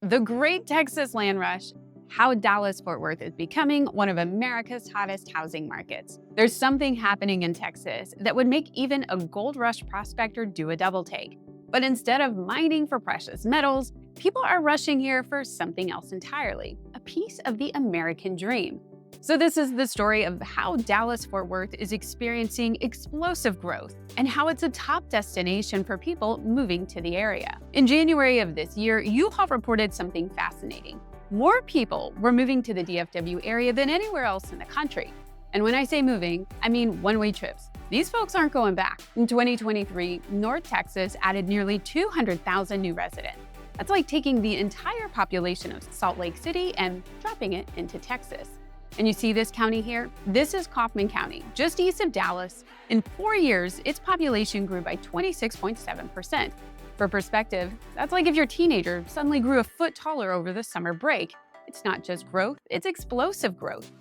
The Great Texas Land Rush, how Dallas-Fort Worth is becoming one of America's hottest housing markets. There's something happening in Texas that would make even a gold rush prospector do a double take. But instead of mining for precious metals, people are rushing here for something else entirely, a piece of the American dream. So this is the story of how Dallas-Fort Worth is experiencing explosive growth and how it's a top destination for people moving to the area. In January of this year, U-Haul reported something fascinating. More people were moving to the DFW area than anywhere else in the country. And when I say moving, I mean one-way trips. These folks aren't going back. In 2023, North Texas added nearly 200,000 new residents. That's like taking the entire population of Salt Lake City and dropping it into Texas. And you see this county here? This is Kaufman County, just east of Dallas. In 4 years, its population grew by 26.7%. For perspective, that's like if your teenager suddenly grew a foot taller over the summer break. It's not just growth, it's explosive growth.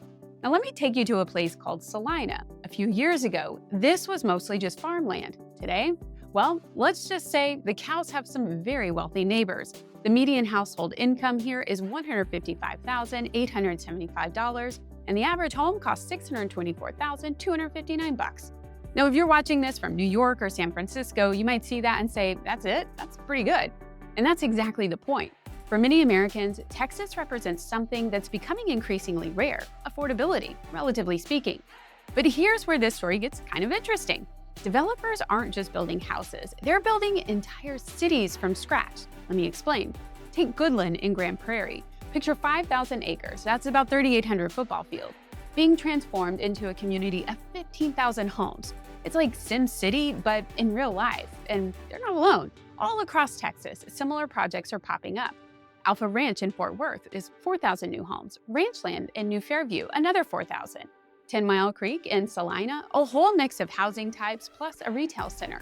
Now let me take you to a place called Celina. A few years ago, this was mostly just farmland. Today, well, let's just say the cows have some very wealthy neighbors. The median household income here is $155,875, and the average home costs $624,259. Now, if you're watching this from New York or San Francisco, you might see that and say, that's it? That's pretty good. And that's exactly the point. For many Americans, Texas represents something that's becoming increasingly rare, affordability, relatively speaking. But here's where this story gets kind of interesting. Developers aren't just building houses, they're building entire cities from scratch. Let me explain. Take Goodland in Grand Prairie. Picture 5,000 acres, that's about 3,800 football fields, being transformed into a community of 15,000 homes. It's like Sim City, but in real life. And they're not alone. All across Texas, similar projects are popping up. Alpha Ranch in Fort Worth is 4,000 new homes. Ranchland in New Fairview, another 4,000. 10 Mile Creek in Celina, a whole mix of housing types plus a retail center.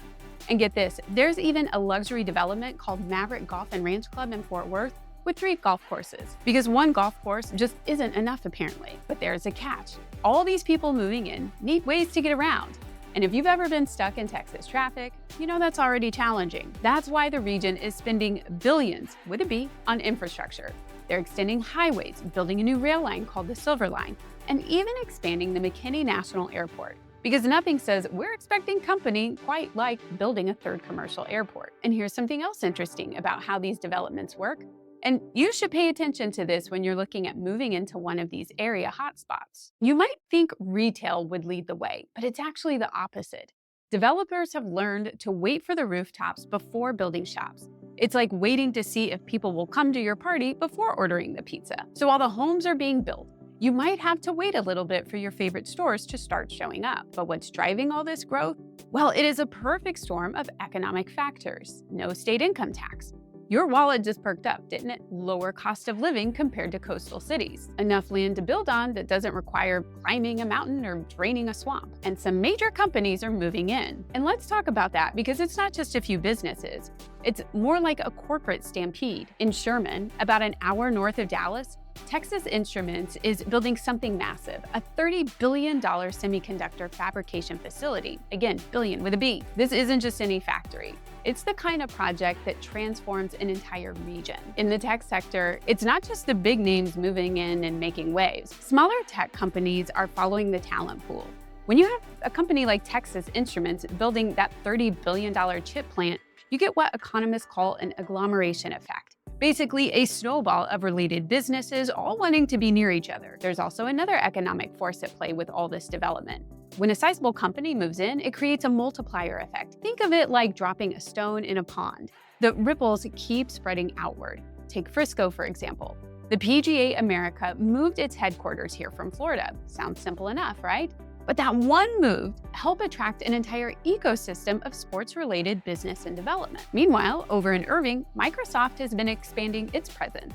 And get this, there's even a luxury development called Maverick Golf and Ranch Club in Fort Worth with 3 golf courses. Because one golf course just isn't enough apparently, but there's a catch. All these people moving in need ways to get around. And if you've ever been stuck in Texas traffic, you know that's already challenging. That's why the region is spending billions, with a B, on infrastructure. They're extending highways, building a new rail line called the Silver Line, and even expanding the McKinney National Airport. Because nothing says we're expecting company quite like building a third commercial airport. And here's something else interesting about how these developments work. And you should pay attention to this when you're looking at moving into one of these area hotspots. You might think retail would lead the way, but it's actually the opposite. Developers have learned to wait for the rooftops before building shops. It's like waiting to see if people will come to your party before ordering the pizza. So while the homes are being built, you might have to wait a little bit for your favorite stores to start showing up. But what's driving all this growth? Well, it is a perfect storm of economic factors. No state income tax. Your wallet just perked up, didn't it? Lower cost of living compared to coastal cities. Enough land to build on that doesn't require climbing a mountain or draining a swamp. And some major companies are moving in. And let's talk about that because it's not just a few businesses. It's more like a corporate stampede. In Sherman, about an hour north of Dallas, Texas Instruments is building something massive, a $30 billion semiconductor fabrication facility. Again, billion with a B. This isn't just any factory. It's the kind of project that transforms an entire region. In the tech sector, it's not just the big names moving in and making waves. Smaller tech companies are following the talent pool. When you have a company like Texas Instruments building that $30 billion chip plant, you get what economists call an agglomeration effect. Basically, a snowball of related businesses all wanting to be near each other. There's also another economic force at play with all this development. When a sizable company moves in, it creates a multiplier effect. Think of it like dropping a stone in a pond. The ripples keep spreading outward. Take Frisco, for example. The PGA America moved its headquarters here from Florida. Sounds simple enough, right? But that one move helped attract an entire ecosystem of sports-related business and development. Meanwhile, over in Irving, Microsoft has been expanding its presence.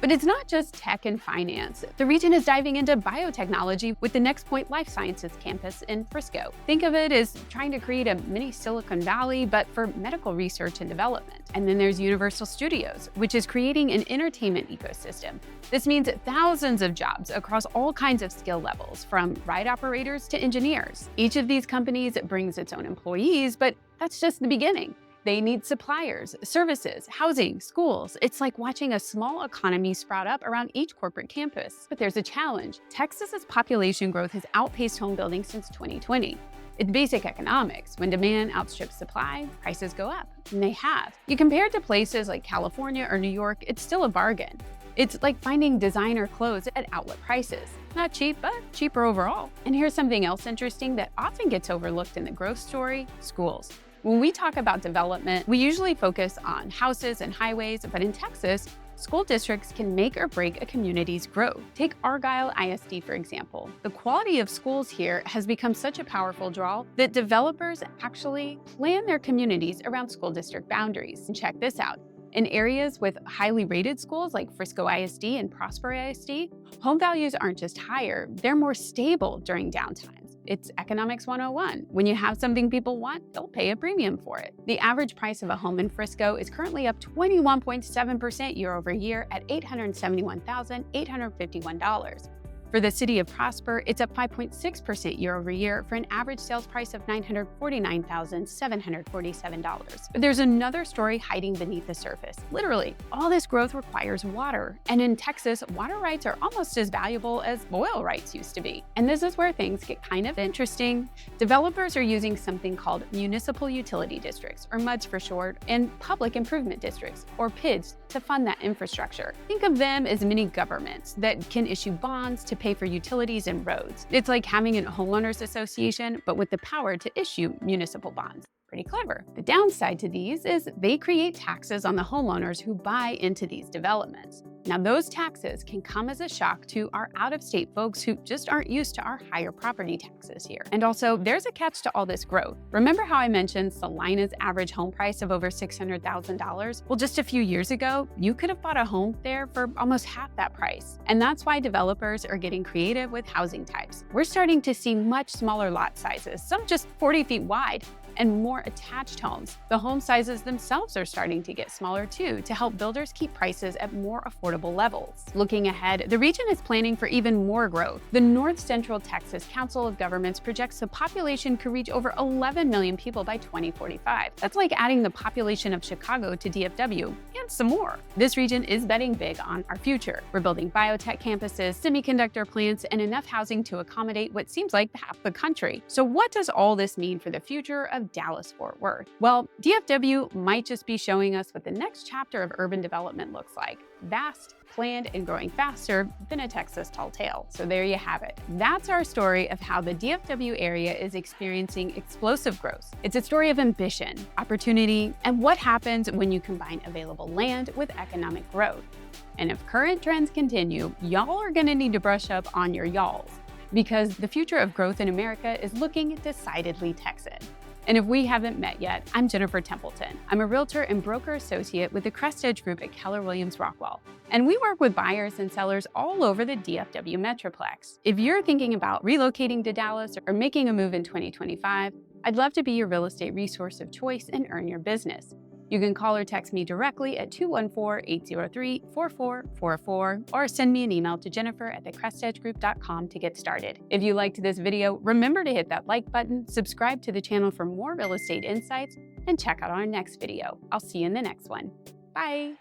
But it's not just tech and finance. The region is diving into biotechnology with the Next Point Life Sciences campus in Frisco. Think of it as trying to create a mini Silicon Valley, but for medical research and development. And then there's Universal Studios, which is creating an entertainment ecosystem. This means thousands of jobs across all kinds of skill levels, from ride operators to engineers. Each of these companies brings its own employees, but that's just the beginning. They need suppliers, services, housing, schools. It's like watching a small economy sprout up around each corporate campus. But there's a challenge. Texas's population growth has outpaced home building since 2020. It's basic economics. When demand outstrips supply, prices go up, and they have. You compare it to places like California or New York, it's still a bargain. It's like finding designer clothes at outlet prices. Not cheap, but cheaper overall. And here's something else interesting that often gets overlooked in the growth story: schools. When we talk about development, we usually focus on houses and highways, but in Texas, school districts can make or break a community's growth. Take Argyle ISD, for example. The quality of schools here has become such a powerful draw that developers actually plan their communities around school district boundaries. And check this out. In areas with highly rated schools like Frisco ISD and Prosper ISD, home values aren't just higher, they're more stable during downtimes. It's economics 101. When you have something people want, they'll pay a premium for it. The average price of a home in Frisco is currently up 21.7% year over year at $871,851. For the city of Prosper, it's up 5.6% year over year for an average sales price of $949,747. But there's another story hiding beneath the surface. Literally, all this growth requires water. And in Texas, water rights are almost as valuable as oil rights used to be. And this is where things get kind of interesting. Developers are using something called municipal utility districts, or MUDs for short, and public improvement districts, or PIDs, to fund that infrastructure. Think of them as mini governments that can issue bonds to pay for utilities and roads. It's like having a homeowners association, but with the power to issue municipal bonds. Pretty clever. The downside to these is they create taxes on the homeowners who buy into these developments. Now, those taxes can come as a shock to our out-of-state folks who just aren't used to our higher property taxes here. And also, there's a catch to all this growth. Remember how I mentioned Celina's average home price of over $600,000? Well, just a few years ago, you could have bought a home there for almost half that price. And that's why developers are getting creative with housing types. We're starting to see much smaller lot sizes, some just 40 feet wide, and more attached homes. The home sizes themselves are starting to get smaller too, to help builders keep prices at more affordable levels. Looking ahead, the region is planning for even more growth. The North Central Texas Council of Governments projects the population could reach over 11 million people by 2045. That's like adding the population of Chicago to DFW and some more. This region is betting big on our future. We're building biotech campuses, semiconductor plants, and enough housing to accommodate what seems like half the country. So what does all this mean for the future of Dallas-Fort Worth? Well, DFW might just be showing us what the next chapter of urban development looks like. Vast, planned, and growing faster than a Texas tall tale. So there you have it. That's our story of how the DFW area is experiencing explosive growth. It's a story of ambition, opportunity, and what happens when you combine available land with economic growth. And if current trends continue, y'all are gonna need to brush up on your y'alls, because the future of growth in America is looking decidedly Texan. And if we haven't met yet, I'm Jennifer Templeton. I'm a realtor and broker associate with the Crest Edge Group at Keller Williams Rockwell. And we work with buyers and sellers all over the DFW Metroplex. If you're thinking about relocating to Dallas or making a move in 2025, I'd love to be your real estate resource of choice and earn your business. You can call or text me directly at 214-803-4444 or send me an email to jennifer@thecrestedgegroup.com to get started. If you liked this video, remember to hit that like button, subscribe to the channel for more real estate insights, and check out our next video. I'll see you in the next one. Bye.